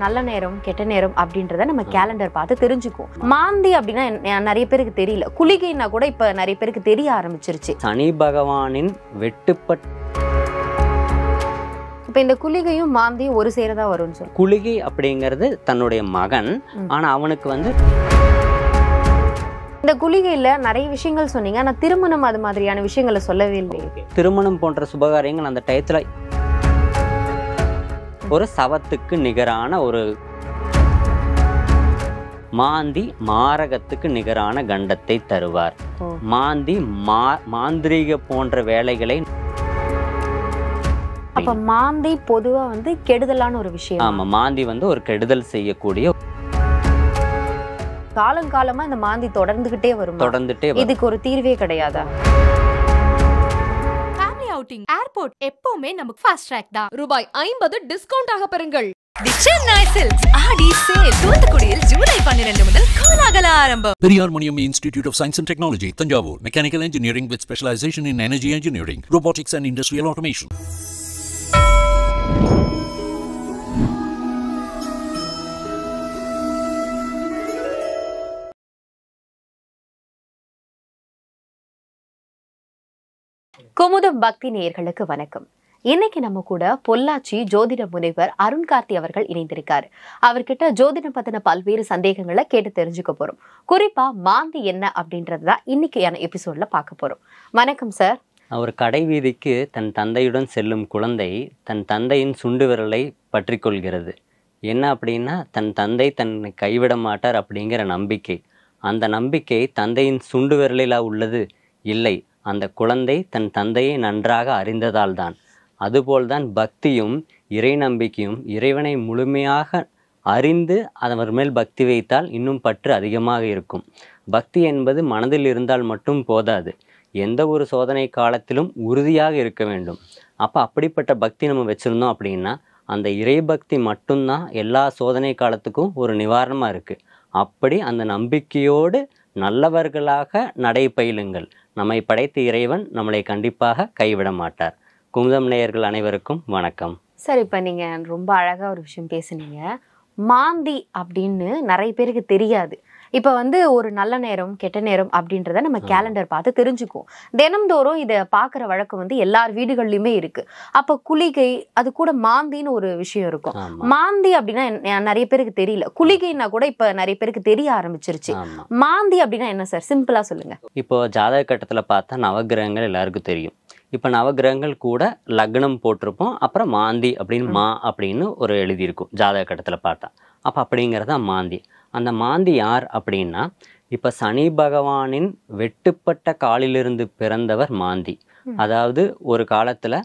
நல்ல நேரம் கெட்ட நேரம் அப்படின்றத நம்ம கேலண்டர் பார்த்து தெரிஞ்சுக்குவோம். மாந்தி அப்படின்னா நிறைய பேருக்கு தெரியல, குளிகைன்னா கூட இப்ப நிறைய பேருக்கு தெரிய ஆரம்பிச்சிருச்சு. சனி பகவானின் வெட்டுப்பட்ட இப்ப இந்த குளிகையும் மாந்தியும் ஒரு சேரதா வரும்னு சொல்லு. குளிகை அப்படிங்கிறது தன்னுடைய மகன், ஆனா அவனுக்கு வந்து இந்த குளிகையில நிறைய விஷயங்கள் சொன்னீங்க, ஆனா திருமணம் அது மாதிரியான விஷயங்களை சொல்லவே இல்லை. திருமணம் போன்ற சுபகாரியங்கள் அந்த டயத்துல ஒரு சவத்துக்கு நிகரான ஒரு மாந்தி மாரகத்துக்கு நிகரான கண்டத்தை தருவார். மாந்தி மாந்திரீக போன்ற வேலைகளை. அப்ப மாந்தி பொதுவா வந்து கெடுதலான ஒரு விஷயம். ஆமா, மாந்தி வந்து ஒரு கெடுதல் செய்யக்கூடிய. காலங்காலமா இந்த மாந்தி தொடர்ந்துகிட்டே வரும். இதுக்கு ஒரு தீர்வே கிடையாதா? அவுட்டிங் ஏர்போர்ட் எப்பவுமே நமக்கு ஃபாஸ்ட் ட்ராக் தான். ரூபாய் 50 டிஸ்கவுண்ட் ஆக பெறுங்கள். தி சென்னை சில்க்ஸ் ஆடி சேல் தூத்துக்குடியில் ஜூலை 12 முதல் கோலாகல ஆரம்பம். Periyar Maniam Institute of Science and Technology, Tanjavur. Mechanical Engineering with specialization in energy engineering, robotics and industrial automation. Kumudam பக்தி நேயர்களுக்கு வணக்கம். இன்னைக்கு நம்ம கூட பொள்ளாச்சி ஜோதிட முனைவர் அருண் கார்த்தி அவர்கள் இணைந்திருக்காரு. அவர்கிட்ட ஜோதிடம் பத்தின பல்வேறு சந்தேகங்களை கேட்டு தெரிஞ்சுக்க போறோம். குறிப்பா மாந்தி என்ன அப்படின்றதுதான் இன்னைக்கான எபிசோட்ல பார்க்க போறோம். வணக்கம் சார். ஒரு கடை வீதிக்கு தன் தந்தையுடன் செல்லும் குழந்தை தன் தந்தையின் சுண்டு விரலை பற்றி கொள்கிறது. என்ன அப்படின்னா, தன் தந்தை தன்னை கைவிட மாட்டார் அப்படிங்கிற நம்பிக்கை. அந்த நம்பிக்கை தந்தையின் சுண்டு விரலிலா உள்ளது? இல்லை, அந்த குழந்தை தன் தந்தையை நன்றாக அறிந்ததால் தான். அதுபோல்தான் பக்தியும் இறை நம்பிக்கையும். இறைவனை முழுமையாக அறிந்து அவர் மேல் பக்தி வைத்தால் இன்னும் பற்று அதிகமாக இருக்கும். பக்தி என்பது மனதில் இருந்தால் மட்டும் போதாது, எந்த ஒரு சோதனை காலத்திலும் உறுதியாக இருக்க வேண்டும். அப்போ அப்படிப்பட்ட பக்தி நம்ம வச்சுருந்தோம் அப்படின்னா அந்த இறை பக்தி மட்டும்தான் எல்லா சோதனை காலத்துக்கும் ஒரு நிவாரணமாக இருக்குது. அப்படி அந்த நம்பிக்கையோடு நல்லவர்களாக நடைபயிலுங்கள். நம்மை படைத்த இறைவன் நம்மளை கண்டிப்பாக கைவிட மாட்டார். குமுதம் நேயர்கள் அனைவருக்கும் வணக்கம். சார், இப்போ நீங்கள் ரொம்ப அழகாக ஒரு விஷயம் பேசுனீங்க. மாந்தி அப்படின்னு நிறைய பேருக்கு தெரியாது. இப்போ வந்து ஒரு நல்ல நேரம் கெட்ட நேரம் அப்படின்றத நம்ம கேலண்டர் பார்த்து தெரிஞ்சுக்குவோம். தினம்தோறும் இதை பார்க்குற வழக்கம் வந்து எல்லார் வீடுகள்லையுமே இருக்கு. அப்போ குளிகை அது கூட மாந்தின்னு ஒரு விஷயம் இருக்கும். மாந்தி அப்படின்னா நிறைய பேருக்கு தெரியல, குளிகைன்னா கூட இப்போ நிறைய பேருக்கு தெரிய ஆரம்பிச்சிருச்சு. மாந்தி அப்படின்னா என்ன சார்? சிம்பிளா சொல்லுங்க. இப்போ ஜாதக கட்டத்தில் பார்த்தா நவகிரகங்கள் எல்லாருக்கும் தெரியும். இப்போ நவகிரகங்கள் கூட லக்னம் போட்டிருப்போம், அப்புறம் மாந்தி அப்படின்னு அப்படின்னு ஒரு எழுதியிருக்கும் ஜாதக கட்டத்தில் பார்த்தா. அப்போ அப்படிங்கிறதா மாந்தி. அந்த மாந்தி யார் அப்படின்னா, இப்போ சனி பகவானின் வெட்டுப்பட்ட காலிலிருந்து பிறந்தவர் மாந்தி. அதாவது ஒரு காலத்தில்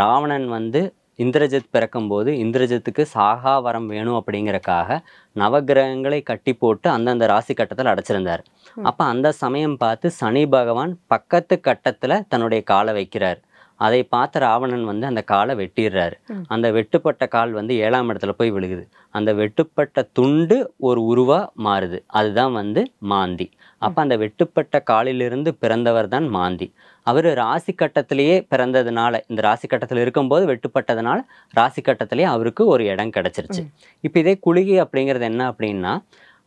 ராவணன் வந்து இந்திரஜித் பிறக்கும்போது இந்திரஜித்துக்கு சாகா வரம் வேணும் அப்படிங்கிறக்காக நவகிரகங்களை கட்டி போட்டு அந்தந்த ராசி கட்டத்தில் அடைச்சிருந்தார். அப்போ அந்த சமயம் பார்த்து சனி பகவான் பக்கத்து கட்டத்தில் தன்னுடைய காலை வைக்கிறார். அதை பார்த்த ராவணன் வந்து அந்த காலை வெட்டிடுறாரு. அந்த வெட்டுப்பட்ட கால் வந்து 7ஆம் இடத்துல போய் விழுகுது. அந்த வெட்டுப்பட்ட துண்டு ஒரு உருவா மாறுது. அதுதான் வந்து மாந்தி. அப்போ அந்த வெட்டுப்பட்ட காலிலிருந்து பிறந்தவர் தான் மாந்தி. அவர் ராசி கட்டத்திலேயே பிறந்ததுனால, இந்த ராசி கட்டத்தில் இருக்கும்போது வெட்டுப்பட்டதுனால ராசி கட்டத்திலேயே அவருக்கு ஒரு இடம் கிடச்சிருச்சு. இப்போ இதே குளிகை அப்படிங்கிறது என்ன அப்படின்னா,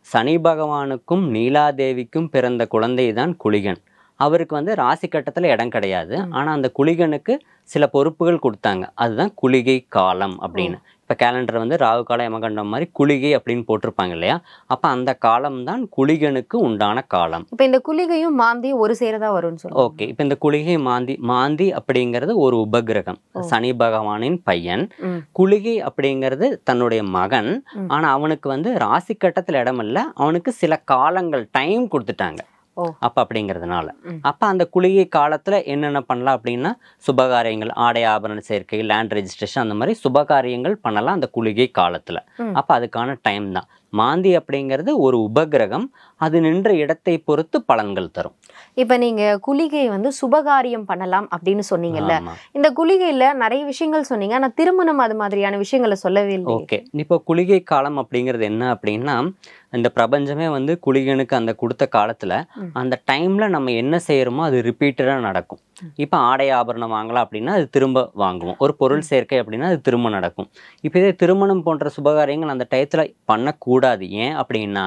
சனி பகவானுக்கும் நீலாதேவிக்கும் பிறந்த குழந்தை தான் குளிகன். அவருக்கு வந்து ராசி கட்டத்தில் இடம் கிடையாது, ஆனால் அந்த குளிகனுக்கு சில பொறுப்புகள் கொடுத்தாங்க. அதுதான் குளிகை காலம் அப்படின்னு. இப்போ கேலண்டர் வந்து ராகு கால யமகண்டம் மாதிரி குளிகை அப்படின்னு போட்டிருப்பாங்க இல்லையா? அப்போ அந்த காலம் தான் குளிகனுக்கு உண்டான காலம். இப்போ இந்த குளிகையும் மாந்தியும் ஒரு சேரதா வரும்னு சொல்லுங்க. ஓகே, இப்போ இந்த குளிகை மாந்தி அப்படிங்கிறது ஒரு உபகிரகம், சனி பகவானின் பையன். குளிகை அப்படிங்கிறது தன்னுடைய மகன், ஆனால் அவனுக்கு வந்து ராசி கட்டத்தில் இடம் இல்லை, அவனுக்கு சில காலங்கள் டைம் கொடுத்துட்டாங்க. அப்போ அப்படிங்கிறதுனால அப்போ அந்த குளிகை காலத்தில் என்னென்ன பண்ணலாம் அப்படின்னா, சுபகாரியங்கள், ஆடை ஆபரண சேர்க்கை, லேண்ட் ரெஜிஸ்ட்ரேஷன், அந்த மாதிரி சுபகாரியங்கள் பண்ணலாம் அந்த குளிகை காலத்தில். அப்போ அதுக்கான டைம் தான். மாந்தி அப்படிங்கிறது ஒரு உபகிரகம், அது நின்ற இடத்தை பொறுத்து பலன்கள் தரும். இப்ப நீங்க குளிகை வந்து சுபகாரியம் பண்ணலாம் அப்படின்னு சொன்னீங்கல்ல, ஆமா. இந்த குளிகையில நிறைய விஷயங்கள் சொன்னீங்க, ஆனா திருமணம் அது மாதிரியான விஷயங்களை சொல்லவே இல்லை. ஓகே, இப்போ குளிகை காலம் அப்படிங்கிறது என்ன அப்படின்னா, இந்த பிரபஞ்சமே வந்து குளிகனுக்கு அந்த கொடுத்த காலத்துல அந்த டைம்ல நம்ம என்ன செய்யறோமோ அது ரிப்பீட்டடா நடக்கும். இப்போ ஆடை ஆபரணம் வாங்கலாம் அப்படின்னா அது திரும்ப வாங்குவோம். ஒரு பொருள் சேர்க்கை அப்படின்னா அது திரும்ப நடக்கும். இப்போ இதே திருமணம் போன்ற சுபகாரியங்கள் அந்த டயத்துல பண்ணக்கூடாது. ஏன் அப்படின்னா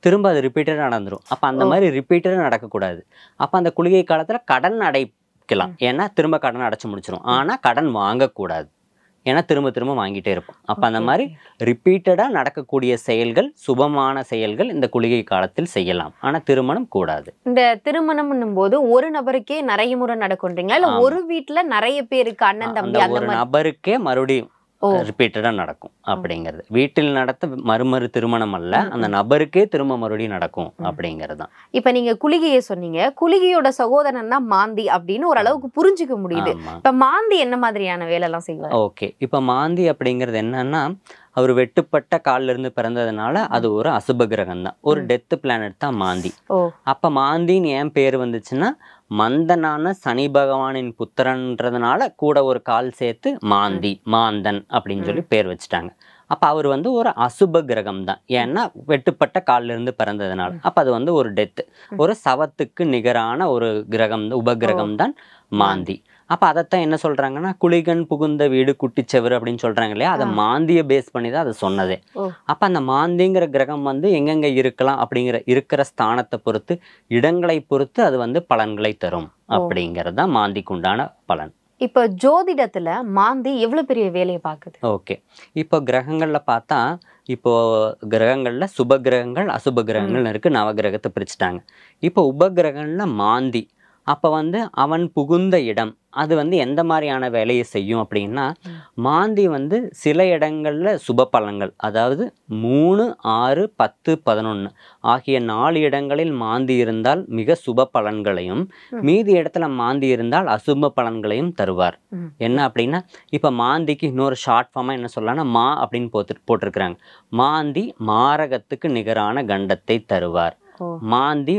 திரும்ப அது ரிப்பீட்டடா நடந்துரும். அப்ப அந்த மாதிரி ரிப்பீட்டடா நடக்கக்கூடாது. அப்ப அந்த குளிகை காலத்துல கடன் அடைக்கலாம். ஏன்னா திரும்ப கடன் அடைச்சு முடிச்சிடும். ஆனா கடன் வாங்கக்கூடாது. ஏன்னா திரும்ப திரும்ப வாங்கிட்டே இருப்போம். அப்ப அந்த மாதிரி ரிப்பீட்டடா நடக்கக்கூடிய செயல்கள், சுபமான செயல்கள் இந்த குளிகை காலத்தில் செய்யலாம். ஆனா திருமணம் கூடாது. இந்த திருமணம் போது ஒரு நபருக்கே நிறைய முறை நடக்கும்ன்றீங்களா, இல்ல ஒரு வீட்டுல நிறைய பேருக்கு அண்ணன் தம்பி அந்த ஒரு மாதிரி நபருக்கே மறுபடியும் ரிப்பீட்டடா நடக்கும் அப்படிங்கிறது. வீட்டில் நடத்த மறுமறு திருமணம் அல்ல, அந்த நபருக்கே திரும்ப மறுபடியும் நடக்கும் அப்படிங்கிறது தான். இப்ப நீங்க குளிகையை சொன்னீங்க, குளிகையோட சகோதரன் தான் மாந்தி அப்படின்னு ஓரளவுக்கு புரிஞ்சுக்க முடியுது. இப்ப மாந்தி என்ன மாதிரியான வேலை எல்லாம் செய்வார்? ஓகே, இப்ப மாந்தி அப்படிங்கிறது என்னன்னா, அவர் வெட்டுப்பட்ட கால்ல இருந்து பிறந்ததுனால அது ஒரு அசுப கிரகம் தான், ஒரு டெத் பிளானட் தான் மாந்தி. அப்ப மாந்தின்னு ஏன் பேர் வந்துச்சுன்னா, மந்தனான சனி பகவானின் புத்திரன்றதுனால கூட ஒரு கால் சேர்த்து மாந்தி, மாந்தன் அப்படின்னு சொல்லி பேர் வச்சுட்டாங்க. அப்ப அவர் வந்து ஒரு அசுப கிரகம் தான். ஏன்னா வெட்டுப்பட்ட கால்ல இருந்து பிறந்ததுனால. அப்ப அது வந்து ஒரு டெத், ஒரு சவத்துக்கு நிகரான ஒரு கிரகம், உபகிரகம் தான் மாந்தி. அப்ப அதைத்தான் என்ன சொல்றாங்கன்னா, குளிகன் புகுந்த வீடு குட்டிச்செவரு அப்படின்னு சொல்றாங்க இல்லையா, அதை மாந்திய பேஸ் பண்ணி தான் அதை சொன்னதே. அப்ப அந்த மாந்திங்கிற கிரகம் வந்து எங்கெங்க இருக்கலாம் அப்படிங்கிற இருக்கிற ஸ்தானத்தை பொறுத்து, இடங்களை பொறுத்து அது வந்து பலன்களை தரும் அப்படிங்கிறது தான் மாந்திக்கு உண்டான பலன். இப்ப ஜோதிடத்துல மாந்தி எவ்வளவு பெரிய வேலையை பார்க்குது? ஓகே, இப்போ கிரகங்கள்ல பார்த்தா, இப்போ கிரகங்கள்ல சுப கிரகங்கள் அசுப கிரகங்கள் இருக்கு. நவகிரகத்தை பிரிச்சுட்டாங்க. இப்போ உபகிரகம்ல மாந்தி, அப்ப வந்து அவன் புகுந்த இடம் அது வந்து எந்த மாதிரியான வேலையை செய்யும் அப்படின்னா, மாந்தி வந்து சில இடங்கள்ல சுப பலன்கள், அதாவது 3, 6, 10, 11 ஆகிய 4 இடங்களில் மாந்தி இருந்தால் மிக சுப பலன்களையும், மீதி இடத்துல மாந்தி இருந்தால் அசுப பலன்களையும் தருவார். என்ன அப்படின்னா, இப்ப மாந்திக்கு இன்னொரு ஷார்ட் ஃபார்மா என்ன சொல்லலாம்னா, மா அப்படின்னு போட்டிருக்கிறாங்க. மாந்தி மாரகத்துக்கு நிகரான கண்டத்தை தருவார். மாந்தி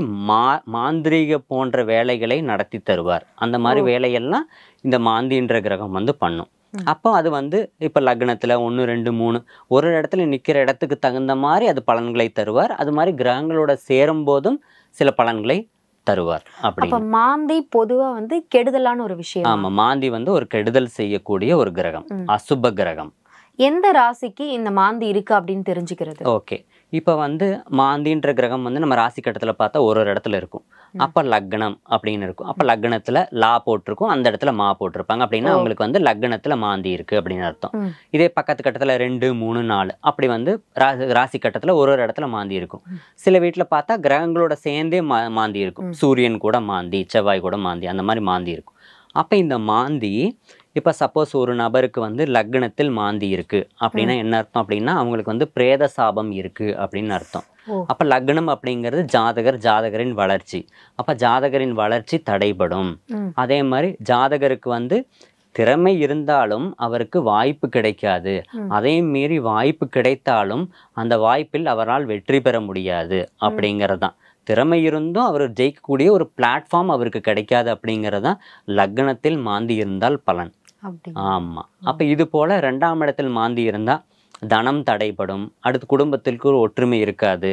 மாந்திரீக போன்ற வேலைகளை நடத்தி தருவார். அந்த மாதிரி வேலையெல்லாம் இந்த மாந்தின்ற கிரகம் வந்து பண்ணும். அப்போ அது வந்து இப்ப லக்னத்துல 1, 2, 3 ஒரு இடத்துல நிக்கிற இடத்துக்கு தகுந்த மாதிரி அது பலன்களை தருவார். அது மாதிரி கிரகங்களோட சேரும் போதும் சில பலன்களை தருவார். அப்படி மாந்தி பொதுவா வந்து கெடுதலான ஒரு விஷயம். ஆமா, மாந்தி வந்து ஒரு கெடுதல் செய்யக்கூடிய ஒரு கிரகம், அசுப கிரகம். எந்த ராசிக்கு இந்த மாந்தி இருக்கு அப்படின்னு தெரிஞ்சுக்கிறது? ஓகே, இப்போ வந்து மாந்தின்ற கிரகம் வந்து நம்ம ராசி கட்டத்துல பார்த்தா ஒரு இடத்துல இருக்கும். அப்ப லக்னம் அப்படின்னு இருக்கும். அப்ப லக்னத்துல லா போட்டிருக்கும், அந்த இடத்துல மா போட்டிருப்பாங்க. அப்படின்னா அவங்களுக்கு வந்து லக்னத்துல மாந்தி இருக்கு அப்படின்னு அர்த்தம். இதே பக்கத்து கட்டத்துல 2, 3, 4 அப்படி வந்து ராசி கட்டத்துல ஒரு இடத்துல மாந்தி இருக்கும். சில வீட்டுல பார்த்தா கிரகங்களோட சேர்ந்தே மாந்தி இருக்கும். சூரியன் கூட மாந்தி, செவ்வாய் கூட மாந்தி, அந்த மாதிரி மாந்தி இருக்கும். அப்ப இந்த மாந்தி இப்போ சப்போஸ் ஒரு நபருக்கு வந்து லக்னத்தில் மாந்தி இருக்கு அப்படின்னா என்ன அர்த்தம் அப்படின்னா, அவங்களுக்கு வந்து பிரேத சாபம் இருக்கு அப்படின்னு அர்த்தம். அப்ப லக்னம் அப்படிங்கிறது ஜாதகரின் வளர்ச்சி. அப்ப ஜாதகரின் வளர்ச்சி தடைபடும். அதே மாதிரி ஜாதகருக்கு வந்து திறமை இருந்தாலும் அவருக்கு வாய்ப்பு கிடைக்காது. அதே மீறி வாய்ப்பு கிடைத்தாலும் அந்த வாய்ப்பில் அவரால் வெற்றி பெற முடியாது அப்படிங்கிறதான். திறமை இருந்தும் அவர் ஜெயிக்கக்கூடிய ஒரு பிளாட்ஃபார்ம் அவருக்கு கிடைக்காது அப்படிங்கிறதான் லக்னத்தில் மாந்தி இருந்தால் பலன். ஆமா, அப்ப இது போல 2ஆம் இடத்தில் மாந்தி இருந்தா தனம் தடைபடும். அடுத்து குடும்பத்திற்கு ஒரு ஒற்றுமை இருக்காது.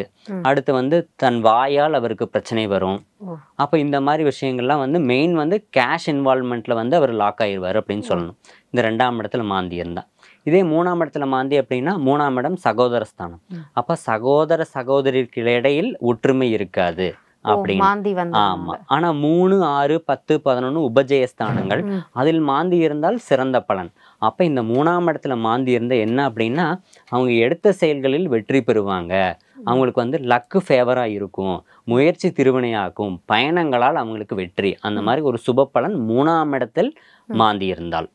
அடுத்து வந்து தன் வாயால் அவருக்கு பிரச்சனை வரும். அப்ப இந்த மாதிரி விஷயங்கள்லாம் வந்து மெயின் வந்து கேஷ் இன்வால்வ்மெண்ட்ல வந்து அவர் லாக் ஆயிடுவார் அப்படின்னு சொல்லணும், இந்த 2ஆம் இடத்துல மாந்தி இருந்தா. இதே 3ஆம் இடத்துல மாந்தி அப்படின்னா 3ஆம் இடம் சகோதர ஸ்தானம். அப்ப சகோதர சகோதரிக்கு இடையில் ஒற்றுமை இருக்காது அப்படின்னு. ஆமா, ஆனா 3, 6, 10, 11 உபஜயஸ்தானங்கள், அதில் மாந்தி இருந்தால் சிறந்த பலன். அப்ப இந்த 3ஆம் இடத்துல மாந்தி இருந்தா என்ன அப்படின்னா, அவங்க எடுத்த செயல்களில் வெற்றி பெறுவாங்க. அவங்களுக்கு வந்து லக்கு ஃபேவரா இருக்கும், முயற்சி திருவினையாக்கும், பயணங்களால் அவங்களுக்கு வெற்றி. அந்த மாதிரி ஒரு சுப பலன் 3ஆம் இடத்தில் மாந்தி இருந்தால்.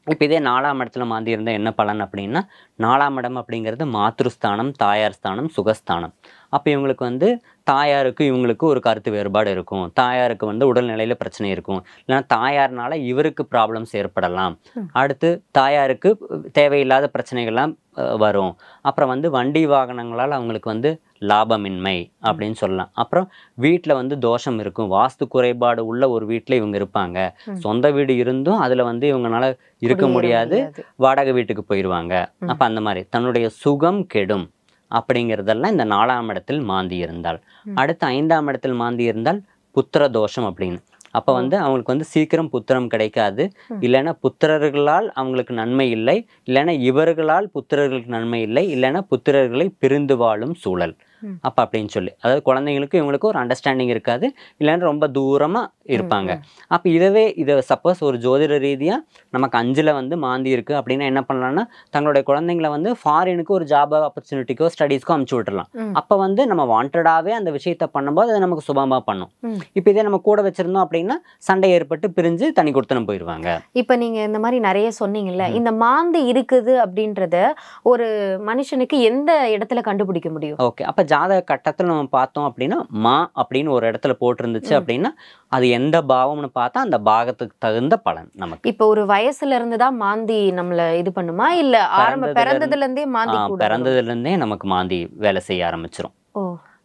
இப்போ இதே 4ஆம் இடத்துல மாந்தி இருந்தால் என்ன பலன் அப்படின்னா, 4ஆம் இடம் அப்படிங்கிறது மாத்ருஸ்தானம், தாயார் ஸ்தானம், சுகஸ்தானம். அப்போ இவங்களுக்கு வந்து தாயாருக்கு இவங்களுக்கு ஒரு கருத்து வேறுபாடு இருக்கும், தாயாருக்கு வந்து உடல்நிலையில் பிரச்சனை இருக்கும், இல்லைன்னா தாயார்னால இவருக்கு ப்ராப்ளம்ஸ் ஏற்படலாம், அடுத்து தாயாருக்கு தேவையில்லாத பிரச்சனைகள்லாம் வரும், அப்புறம் வந்து வண்டி வாகனங்களால் அவங்களுக்கு வந்து லாபமின்மை அப்படின்னு சொல்லலாம், அப்புறம் வீட்டில் வந்து தோஷம் இருக்கும், வாஸ்து குறைபாடு உள்ள ஒரு வீட்டில் இவங்க இருப்பாங்க, சொந்த வீடு இருந்தும் அதில் வந்து இவங்களால இருக்க முடியாது, வாடகை வீட்டுக்கு போயிடுவாங்க. அப்போ அந்த மாதிரி தன்னுடைய சுகம் கெடும் அப்படிங்கிறதெல்லாம் இந்த 4ஆம் இடத்தில் மாந்தி இருந்தால். அடுத்து 5ஆம் இடத்தில் மாந்தி இருந்தால் புத்திர தோஷம் அப்படின்னு. அப்போ வந்து அவங்களுக்கு வந்து சீக்கிரம் புத்திரம் கிடைக்காது, இல்லைன்னா புத்திரர்களால் அவங்களுக்கு நன்மை இல்லை, இல்லைன்னா இவர்களால் புத்திரர்களுக்கு நன்மை இல்லை, இல்லைன்னா புத்திரர்களை பிரிந்து வாழும் சூழல். அப்போ அப்படின்னு சொல்லி, அதாவது குழந்தைங்களுக்கு இவங்களுக்கு ஒரு அண்டர்ஸ்டாண்டிங் இருக்காது, இல்லைன்னா ரொம்ப தூரமாக இருப்பாங்க. அப்போ இதை சப்போஸ் ஒரு ஜோதிட ரீதியாக நமக்கு 5ல் வந்து மாந்தி இருக்குது அப்படின்னா என்ன பண்ணலாம்னா, தங்களுடைய குழந்தைங்களை வந்து ஃபாரினுக்கு ஒரு ஜாப் ஆப்பர்ச்சுனிட்டிக்கோ ஸ்டடீஸ்க்கோ அமுச்சு விட்டுறலாம். அப்போ வந்து நம்ம வாண்டடாகவே அந்த விஷயத்த பண்ணும்போது அது நமக்கு சுபமாக பண்ணும். இப்போ இதே நம்ம கூட வச்சுருந்தோம் அப்படின்னா சண்டை ஏற்பட்டு பிரிஞ்சு தனி கொடுத்தனம் போயிடுவாங்க. இப்போ நீங்கள் இந்த மாதிரி நிறைய சொன்னீங்கல்ல, இந்த மாந்தி இருக்குது அப்படின்றத ஒரு மனுஷனுக்கு எந்த இடத்துல கண்டுபிடிக்க முடியும்? ஓகே, அப்போ ஜாதக கட்டத்தில் நம்ம பார்த்தோம் அப்படின்னா மா அப்படின்னு ஒரு இடத்துல போட்டிருந்துச்சு அப்படின்னா அது எந்த பாவம்னு பார்த்தா அந்த பாகத்துக்கு தகுந்த பலன் நமக்கு. இப்போ ஒரு வயசுல இருந்து தான் மாந்தி நம்மள இது பண்ணுமா, இல்ல பிறந்ததுல இருந்தே மாந்தி? பிறந்ததுல இருந்தே நமக்கு மாந்தி வேலை செய்ய ஆரம்பிச்சிரும்.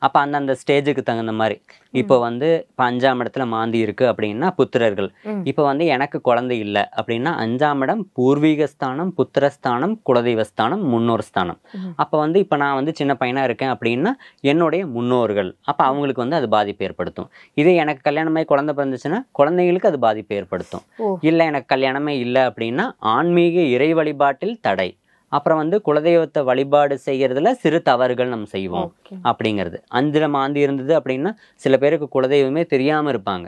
அப்போ அந்தந்த ஸ்டேஜுக்கு தகுந்த மாதிரி இப்போ வந்து 5ஆம் இடத்துல மாந்தி இருக்கு அப்படின்னா புத்திரர்கள். இப்போ வந்து எனக்கு குழந்தை இல்லை அப்படின்னா 5ஆம் இடம் பூர்வீக ஸ்தானம், புத்திரஸ்தானம், குலதெய்வஸ்தானம், முன்னோர் ஸ்தானம். அப்போ வந்து இப்போ நான் வந்து சின்ன பையனா இருக்கேன் அப்படின்னா என்னுடைய முன்னோர்கள், அப்போ அவங்களுக்கு வந்து அது பாதிப்பு ஏற்படுத்தும். இதே எனக்கு கல்யாணமாகி குழந்தை பிறந்துச்சுன்னா குழந்தைங்களுக்கு அது பாதிப்பு ஏற்படுத்தும். இல்லை எனக்கு கல்யாணமே இல்லை அப்படின்னா ஆன்மீக இறை வழிபாட்டில் தடை, அப்புறம் வந்து குலதெய்வத்தை வழிபாடு செய்யறதுல சிறு தவறுகள் நம்ம செய்வோம் அப்படிங்கிறது. 5ல் மாந்தி இருந்தது அப்படின்னா சில பேருக்கு குலதெய்வமே தெரியாம இருப்பாங்க.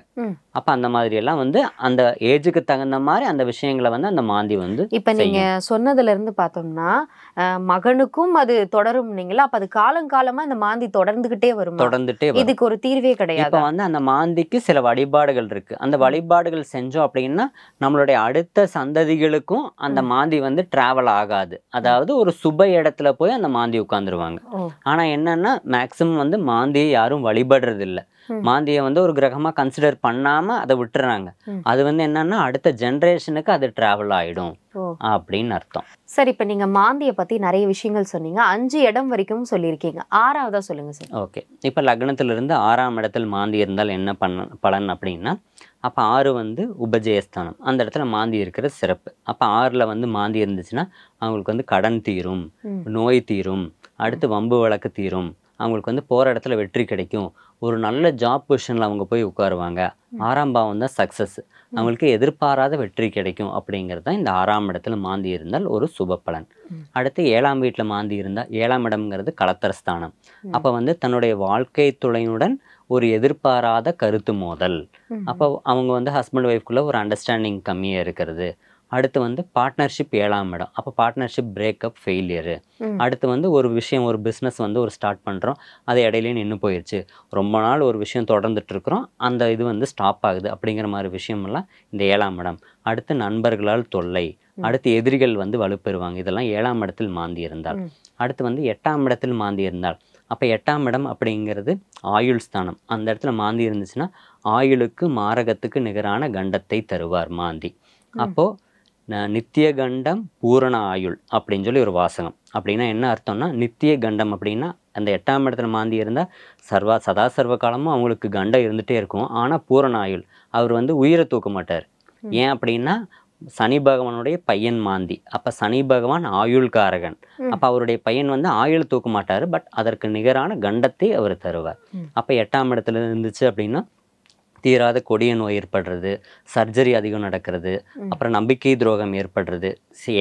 அப்ப அந்த மாதிரி எல்லாம் வந்து அந்த ஏஜுக்கு தகுந்த மாதிரி அந்த விஷயங்களை வந்து அந்த மாந்தி வந்து இப்ப நீங்க சொன்னதுல இருந்து பார்த்தோம்னா மகனுக்கும் அது தொடரும் நீங்களா, அப்ப அது காலங்காலமா இந்த மாந்தி தொடர்ந்துகிட்டே வரும்? தொடர்ந்துட்டே, இதுக்கு ஒரு தீர்வே கிடையாது. இப்ப வந்து அந்த மாந்திக்கு சில வழிபாடுகள் இருக்கு. அந்த வழிபாடுகள் செஞ்சோம் அப்படின்னா நம்மளுடைய அடுத்த சந்ததிகளுக்கும் அந்த மாந்தி வந்து டிராவல் ஆகாது. அதாவது ஒரு சுப இடத்துல போய் அந்த மாந்தி உட்கார்ந்துருவாங்க. ஆனா என்னன்னா மேக்சிமம் வந்து மாந்தியை யாரும் வழிபடுறது இல்லை. மாந்தியை வந்து ஒரு கிரகமா கன்சிடர் பண்ணாம அதை விட்டுறாங்க. அது வந்து என்னன்னா அடுத்த ஜெனரேஷனுக்கு அது டிராவல் ஆயிடும் அப்படின்னு அர்த்தம். சரி, இப்ப நீங்க மாந்தியை பத்தி நிறைய விஷயங்கள் சொன்னீங்க, 5 இடம் வரைக்கும் சொல்லியிருக்கீங்க, 6வதா சொல்லுங்க சார். ஓகே, இப்ப லக்னத்திலிருந்து 6ஆம் இடத்தில் மாந்தி இருந்தால் என்ன பலன் அப்படின்னா, அப்போ 6 வந்து உபஜயஸ்தானம், அந்த இடத்துல மாந்தி இருக்கிற சிறப்பு. அப்போ 6ல் வந்து மாந்தி இருந்துச்சுன்னா அவங்களுக்கு வந்து கடன் தீரும், நோய் தீரும், அடுத்து வம்பு வழக்கு தீரும், அவங்களுக்கு வந்து போகிற இடத்துல வெற்றி கிடைக்கும், ஒரு நல்ல ஜாப் பொசிஷனில் அவங்க போய் உட்காருவாங்க. 6ஆம் பாவம் தான் சக்ஸஸ், அவங்களுக்கு எதிர்பாராத வெற்றி கிடைக்கும் அப்படிங்கிறது தான் இந்த 6ஆம் இடத்துல மாந்தி இருந்தால் ஒரு சுப பலன். அடுத்து 7ஆம் வீட்டில் மாந்தி இருந்தால், 7ஆம் இடம்ங்கிறது கலத்தரஸ்தானம். அப்போ வந்து தன்னுடைய வாழ்க்கை துணையுடன் ஒரு எதிர்பாராத கருத்து மோதல், அப்போ அவங்க வந்து ஹஸ்பண்ட் ஒய்ஃப்குள்ளே ஒரு அண்டர்ஸ்டாண்டிங் கம்மியாக இருக்கிறது. அடுத்து வந்து பார்ட்னர்ஷிப் 7ஆம் இடம், அப்போ பார்ட்னர்ஷிப் பிரேக்கப், ஃபெயிலியரு. அடுத்து வந்து ஒரு விஷயம், ஒரு பிஸ்னஸ் வந்து ஒரு ஸ்டார்ட் பண்ணுறோம், அது இடையிலே நின்று போயிடுச்சு, ரொம்ப நாள் ஒரு விஷயம் தொடர்ந்துட்டு இருக்கிறோம், அந்த இது வந்து ஸ்டாப் ஆகுது அப்படிங்கிற மாதிரி விஷயமெல்லாம் இந்த 7ஆம் இடம். அடுத்து நண்பர்களால் தொல்லை, அடுத்து எதிரிகள் வந்து வலுப்பெறுவாங்க, இதெல்லாம் 7ஆம் இடத்தில் மாந்தி இருந்தால். அடுத்து வந்து 8ஆம் இடத்தில் மாந்தி இருந்தால், அப்போ 8ஆம் இடம் அப்படிங்கிறது ஆயுள் ஸ்தானம், அந்த இடத்துல மாந்தி இருந்துச்சுன்னா ஆயுளுக்கு மாரகத்துக்கு நிகரான கண்டத்தை தருவார் மாந்தி. அப்போது நித்திய கண்டம் பூரண ஆயுள் அப்படின்னு சொல்லி ஒரு வாசகம். அப்படின்னா என்ன அர்த்தம்னா, நித்திய கண்டம் அப்படின்னா அந்த 8ஆம் இடத்துல மாந்தி இருந்தால் சதா சர்வ காலமும் அவங்களுக்கு கண்டம் இருந்துகிட்டே இருக்கும், ஆனால் பூரண ஆயுள், அவர் வந்து உயிரை தூக்க மாட்டார். ஏன் அப்படின்னா சனி பகவானுடைய பையன் மாந்தி, அப்போ சனி பகவான் ஆயுள்காரகன், அப்போ அவருடைய பையன் வந்து ஆயுள் தூக்க மாட்டார், பட் அதற்கு நிகரான கண்டத்தை அவர் தருவார். அப்போ 8ஆம் இடத்துல இருந்துச்சு அப்படின்னா தீராத கொடிய நோய் ஏற்படுறது, சர்ஜரி அதிகம் நடக்கிறது, அப்புறம் நம்பிக்கை துரோகம் ஏற்படுறது,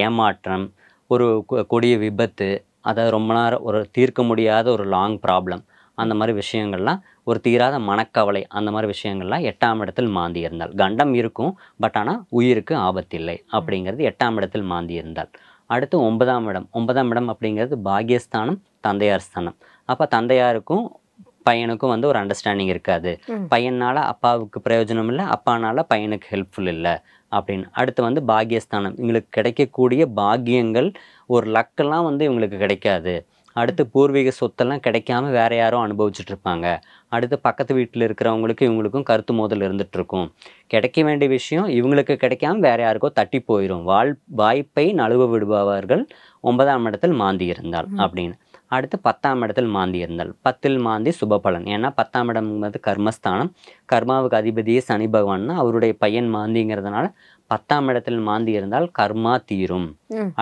ஏமாற்றம், ஒரு கொடிய விபத்து, அதாவது ரொம்ப நேரம் ஒரு தீர்க்க முடியாத ஒரு லாங் ப்ராப்ளம், அந்த மாதிரி விஷயங்கள்லாம், ஒரு தீராத மனக்கவலை, அந்த மாதிரி விஷயங்கள்லாம் 8ஆம் இடத்தில் மாந்தி இருந்தால். கண்டம் இருக்கும், பட் ஆனால் உயிருக்கு ஆபத்தில்லை அப்படிங்கிறது 8ஆம் இடத்தில் மாந்தி இருந்தால். அடுத்து 9ஆம் இடம், 9ஆம் இடம் அப்படிங்கிறது பாக்யஸ்தானம், தந்தையார் ஸ்தானம். அப்போ தந்தையாருக்கும் பையனுக்கும் வந்து ஒரு அண்டர்ஸ்டாண்டிங் இருக்காது, பையனால அப்பாவுக்கு பிரயோஜனம் இல்லை, அப்பானால பையனுக்கு ஹெல்ப்ஃபுல் இல்லை அப்படின்னு. அடுத்து வந்து பாக்யஸ்தானம், இவங்களுக்கு கிடைக்கக்கூடிய பாக்கியங்கள், ஒரு லக்கெல்லாம் வந்து இவங்களுக்கு கிடைக்காது, அடுத்து பூர்வீக சொத்தெல்லாம் கிடைக்காம வேற யாரும் அனுபவிச்சுட்டு இருப்பாங்க. அடுத்து பக்கத்து வீட்டில் இருக்கிறவங்களுக்கு இவங்களுக்கும் கருத்து மோதல் இருந்துட்டு இருக்கும். கிடைக்க வேண்டிய விஷயம் இவங்களுக்கு கிடைக்காம வேற யாருக்கோ தட்டி போயிடும். வாய்ப்பை நழுவ விடுபவர்கள் 9ஆம் இடத்தில் மாந்தி இருந்தால் அப்படின்னு. அடுத்து 10ஆம் இடத்தில் மாந்தி இருந்தால் 10ல் மாந்தி சுபபலன். ஏன்னா 10ஆம் இடம்ங்கிறது கர்மஸ்தானம். கர்மாவுக்கு அதிபதியே சனி பகவான்னா அவருடைய பையன் மாந்திங்கிறதுனால 10ஆம் இடத்தில் மாந்தி இருந்தால் கர்மா தீரும்.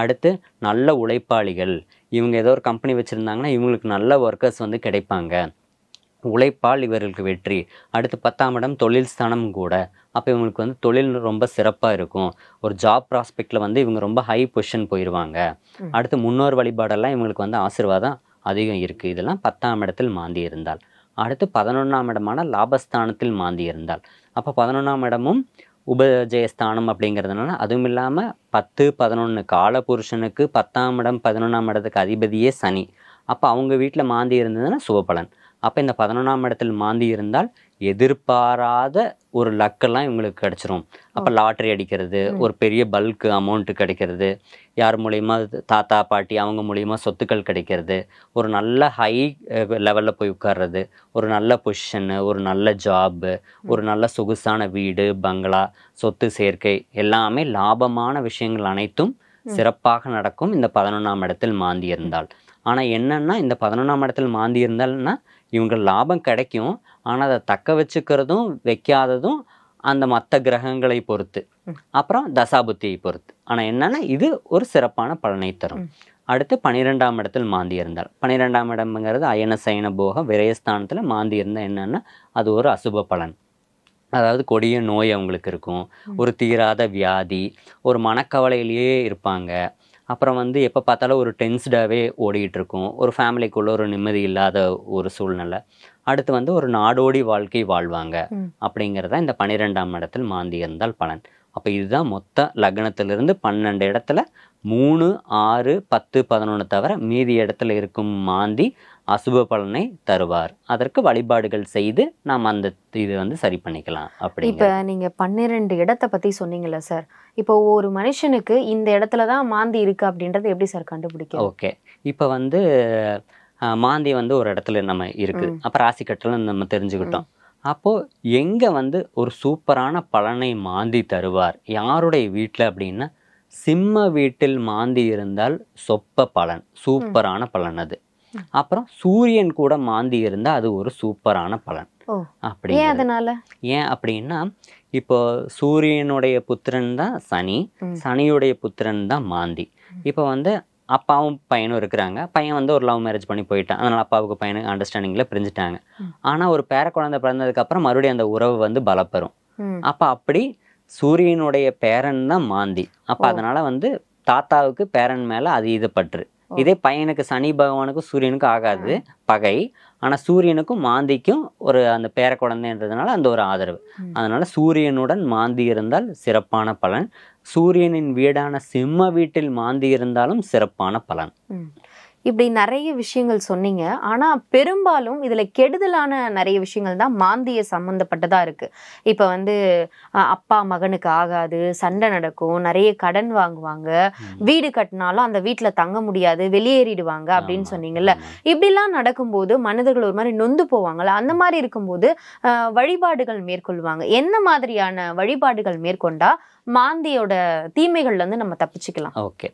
அடுத்து நல்ல உழைப்பாளிகள், இவங்க ஏதோ ஒரு கம்பெனி வச்சுருந்தாங்கன்னா இவங்களுக்கு நல்ல ஒர்க்கர்ஸ் வந்து கிடைப்பாங்க. உழைப்பால் இவர்களுக்கு வெற்றி. அடுத்து 10ஆம் இடம் தொழில் ஸ்தானம் கூட. அப்போ இவங்களுக்கு வந்து தொழில் ரொம்ப சிறப்பாக இருக்கும். ஒரு ஜாப் ப்ராஸ்பெக்டில் வந்து இவங்க ரொம்ப ஹை பொசிஷன் போயிடுவாங்க. அடுத்து முன்னோர் வழிபாடெல்லாம் இவங்களுக்கு வந்து ஆசீர்வாதம் அதிகம் இருக்குது. இதெல்லாம் 10ஆம் இடத்தில் மாந்தி இருந்தால். அடுத்து 11ஆம் இடமான லாபஸ்தானத்தில் மாந்தி இருந்தால். அப்போ 11ஆம் இடமும் உபஜயஸ்தானம் அப்படிங்கிறதுனால, அதுவும் இல்லாமல் 10, 11 காலபுருஷனுக்கு 10ஆம் இடம் 11ஆம் இடத்துக்கு அதிபதியே சனி. அப்போ அவங்க வீட்டில் மாந்தி இருந்ததுன்னா சுபபலன். அப்போ இந்த 11ஆம் இடத்தில் மாந்தி இருந்தால் எதிர்பாராத ஒரு லக்கெல்லாம் இவங்களுக்கு கிடைச்சிரும். அப்போ லாட்ரி அடிக்கிறது, ஒரு பெரிய பல்க் அமௌண்ட்டு கிடைக்கிறது, யார் மூலயமா தாத்தா பாட்டி அவங்க மூலயமா சொத்துக்கள் கிடைக்கிறது, ஒரு நல்ல ஹை லெவலில் போய் உட்கார்றது, ஒரு நல்ல பொசிஷனு, ஒரு நல்ல ஜாப்பு, ஒரு நல்ல சொகுசான வீடு, பங்களா, சொத்து சேர்க்கை, எல்லாமே லாபமான விஷயங்கள் அனைத்தும் சிறப்பாக நடக்கும் இந்த 11ஆம் இடத்தில் மாந்தி இருந்தால். ஆனால் என்னன்னா இந்த 11ஆம் இடத்தில் மாந்தி இருந்தால்னா இவங்க லாபம் கிடைக்கும். ஆனால் அதை தக்க வச்சுக்கிறதும் வைக்காததும் அந்த மற்ற கிரகங்களை பொறுத்து, அப்புறம் தசாபுத்தியை பொறுத்து. ஆனால் என்னன்னா இது ஒரு சிறப்பான பலனை தரும். அடுத்து 12ஆம் இடத்தில் மாந்தி இருந்தால், 12ஆம் இடம்ங்கிறது அயன சயன போக விரயஸ்தானத்தில் மாந்தி இருந்தால் என்னன்னா அது ஒரு அசுப பலன். அதாவது கொடிய நோய் அவங்களுக்கு இருக்கும், ஒரு தீராத வியாதி, ஒரு மனக்கவலையிலேயே இருப்பாங்க. அப்புறம் வந்து எப்போ பார்த்தாலும் ஒரு டென்ஸ்டாகவே ஓடிக்கிட்டு இருக்கும், ஒரு ஃபேமிலிக்குள்ளே ஒரு நிம்மதி இல்லாத ஒரு சூழ்நிலை. அடுத்து வந்து ஒரு நாடோடி வாழ்க்கை வாழ்வாங்க. அப்படிங்கிறத இந்த 12ஆம் இடத்தில் மாந்தி இருந்தால் பலன். அப்போ இதுதான் மொத்த லக்னத்திலிருந்து 12 இடத்துல 3, 6, 10, 11 தவிர மீதி இடத்துல இருக்கும் மாந்தி அசுப பலனை தருவார். அதற்கு வழிபாடுகள் செய்து நாம் அந்த இது வந்து சரி பண்ணிக்கலாம். அப்படி இப்போ நீங்கள் 12 இடத்தை பற்றி சொன்னீங்கல்ல சார், இப்போ ஒரு மனுஷனுக்கு இந்த இடத்துல தான் மாந்தி இருக்கு அப்படின்றது எப்படி சார் கண்டுபிடிக்கும்? ஓகே, இப்போ வந்து மாந்தி வந்து ஒரு இடத்துல நம்ம இருக்குது, அப்போ ராசி கட்டலும் நம்ம தெரிஞ்சுக்கிட்டோம். அப்போது எங்கே வந்து ஒரு சூப்பரான பலனை மாந்தி தருவார் யாருடைய வீட்டில் அப்படின்னா, சிம்ம வீட்டில் மாந்தி இருந்தால் சொப்ப பலன், சூப்பரான பலன் அது. அப்புறம் சூரியன் கூட மாந்தி இருந்தால் அது ஒரு சூப்பரான பலன். அப்படி ஏன் அப்படின்னா, இப்போ சூரியனுடைய புத்திரன் தான் சனி, சனியுடைய புத்திரன் தான் மாந்தி. இப்போ வந்து அப்பாவும் பையனும் இருக்கிறாங்க, பையன் வந்து ஒரு லவ் மேரேஜ் பண்ணி போயிட்டான், அதனால் அப்பாவுக்கு பையனுக்கு அண்டர்ஸ்டாண்டிங்கில் பிரிஞ்சுட்டாங்க. ஆனால் ஒரு பேர குழந்தை பிறந்ததுக்கப்புறம் மறுபடியும் அந்த உறவு வந்து பலப்பெறும். அப்போ அப்படி சூரியனுடைய பேரன் தான் மாந்தி. அப்போ அதனால் வந்து தாத்தாவுக்கு பேரன் மேலே அதீத பற்று. இதே பையனுக்கு சனி பகவானுக்கும் சூரியனுக்கும் ஆகாது பகை, ஆனால் சூரியனுக்கும் மாந்திக்கும் ஒரு அந்த பேர குழந்தைன்றதுனால அந்த ஒரு ஆதரவு. அதனால சூரியனுடன் மாந்தி இருந்தால் சிறப்பான பலன். சூரியனின் வீடான சிம்ம வீட்டில் மாந்தி இருந்தாலும் சிறப்பான பலன். இப்படி நிறைய விஷயங்கள் சொன்னீங்க. ஆனா பெரும்பாலும் இதுல கெடுதலான நிறைய விஷயங்கள் தான் மாந்திய சம்பந்தப்பட்டதா இருக்கு. இப்ப வந்து அப்பா மகனுக்கு ஆகாது, சண்டை நடக்கும், நிறைய கடன் வாங்குவாங்க, வீடு கட்டினாலும் அந்த வீட்டுல தங்க முடியாது, வெளியேறிடுவாங்க அப்படின்னு சொன்னீங்கல்ல. இப்படிலாம் நடக்கும்போது மனிதர்கள் ஒரு மாதிரி நொந்து போவாங்கல்ல, அந்த மாதிரி இருக்கும்போது வழிபாடுகள் மேற்கொள்வாங்க. என்ன மாதிரியான வழிபாடுகள் மேற்கொண்டா மாந்தியோட தீமைகள்ல இருந்து நம்ம தப்பிச்சுக்கலாம்? ஓகே,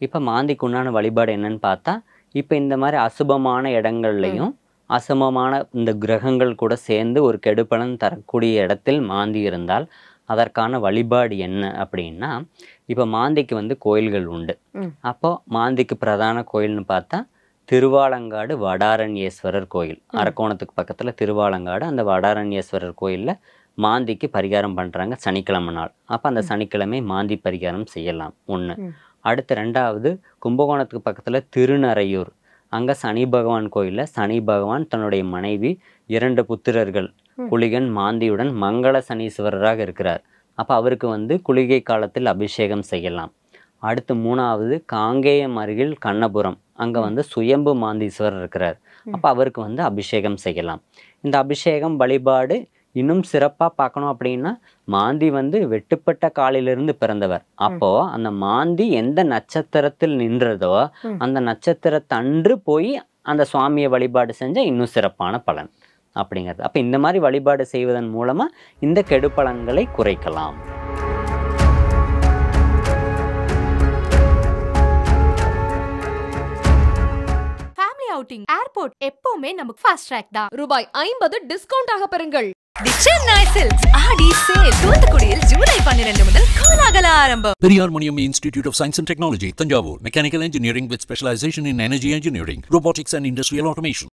இப்ப மாந்திக்கு உண்டான வழிபாடு என்னன்னு பார்த்தா, இப்போ இந்த மாதிரி அசுபமான இடங்கள்லையும் அசுபமான இந்த கிரகங்கள் கூட சேர்ந்து ஒரு கெடுபலன் தரக்கூடிய இடத்தில் மாந்தி இருந்தால் அதற்கான வழிபாடு என்ன அப்படின்னா, இப்போ மாந்திக்கு வந்து கோயில்கள் உண்டு. அப்போ மாந்திக்கு பிரதான கோயில்னு பார்த்தா திருவாலங்காடு வடாரண்யேஸ்வரர் கோயில், அரக்கோணத்துக்கு பக்கத்தில் திருவாலங்காடு. அந்த வடாரண்யேஸ்வரர் கோயிலில் மாந்திக்கு பரிகாரம் பண்ணுறாங்க சனிக்கிழமை நாள். அப்போ அந்த சனிக்கிழமை மாந்தி பரிகாரம் செய்யலாம் ஒன்று. அடுத்து 2வது கும்பகோணத்துக்கு பக்கத்தில் திருநறையூர், அங்கே சனி பகவான் கோயிலில் சனி பகவான் தன்னுடைய மனைவி 2 புத்திரர்கள் குளிகன் மாந்தியுடன் மங்கள சனீஸ்வரராக இருக்கிறார். அப்போ அவருக்கு வந்து குளிகை காலத்தில் அபிஷேகம் செய்யலாம். அடுத்து 3வது காங்கேயம் அருகில் கண்ணபுரம், அங்கே வந்து சுயம்பு மாந்தீஸ்வரர் இருக்கிறார். அப்போ அவருக்கு வந்து அபிஷேகம் செய்யலாம். இந்த அபிஷேகம் வழிபாடு இன்னும் சிறப்பாக பார்க்கணும் அப்படின்னா மாந்தி வந்து வெட்டுப்பட்ட காலிலிருந்து பிறந்தவர். அப்போ அந்த மாந்தி எந்த நட்சத்திரத்தில் நின்றதோ அந்த நட்சத்திரத்தன்று போய் அந்த சுவாமியை வழிபாடு செஞ்சால் இன்னும் சிறப்பான பலன் அப்படிங்கிறது. அப்போ இந்த மாதிரி வழிபாடு செய்வதன் மூலமாக இந்த கெடுபலன்களை குறைக்கலாம். அவுட்டிங் ஏர்போர்ட் எப்பவுமே நமக்கு ஃபாஸ்ட் ட்ராக் தான். ரூபாய் 50 டிஸ்கவுண்ட் ஆக பெறுங்கள். தி சென்னை சில்க்ஸ் ஆடி சேல் தூத்துக்குடியில் ஜூலை 12 முதல் கோலாகல ஆரம்பம். Periyar Maniam Institute of Science and Technology, Tanjavur. Mechanical engineering with specialization in energy engineering, robotics and industrial automation.